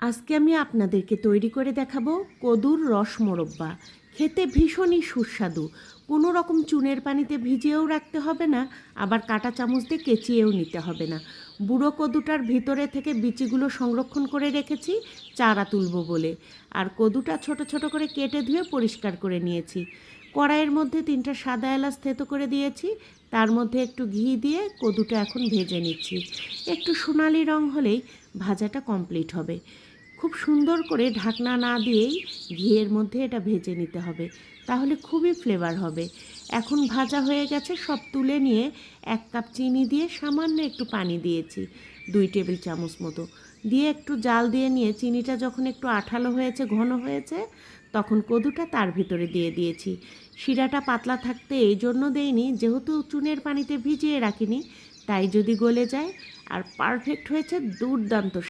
আজকে আমি আপনাদেরকে তৈরি করে দেখাবো কদুর রস মোরব্বা। খেতে ভীষণই সুস্বাদু। কোনো রকম চুনের পানিতে ভিজিয়েও রাখতে হবে না, আবার কাঁটা চামচ দিয়ে কেচিয়েও নিতে হবে না। বুড়ো কদুটার ভিতরে থেকে বিচিগুলো সংরক্ষণ করে রেখেছি চারা তুলবো বলে। আর কদুটা ছোট ছোট করে কেটে ধুয়ে পরিষ্কার করে নিয়েছি। কড়াইয়ের মধ্যে 3টা সাদা এলাচ থেতো করে দিয়েছি। তার মধ্যে একটু ঘি দিয়ে কদুটা এখন ভেজে নিচ্ছি। একটু সোনালি রং হলেই ভাজাটা কমপ্লিট হবে। খুব সুন্দর করে ঢাকনা না দিয়েই ঘিয়ের মধ্যে এটা ভেজে নিতে হবে, তাহলে খুবই ফ্লেভার হবে। এখন ভাজা হয়ে গেছে, সব তুলে নিয়ে 1 কাপ চিনি দিয়ে সামান্য একটু পানি দিয়েছি, 2 টেবিল চামচ মতো দিয়ে একটু জাল দিয়ে নিয়ে চিনিটা যখন একটু আঠালো হয়েছে, ঘন হয়েছে, তখন কদুটা তার ভিতরে দিয়ে দিয়েছি। শিরাটা পাতলা থাকতে এই জন্য দেইনি, যেহেতু চুনের পানিতে ভিজিয়ে রাখিনি, তাই যদি গলে যায়। আর পারফেক্ট হয়েছে, দুর্দান্ত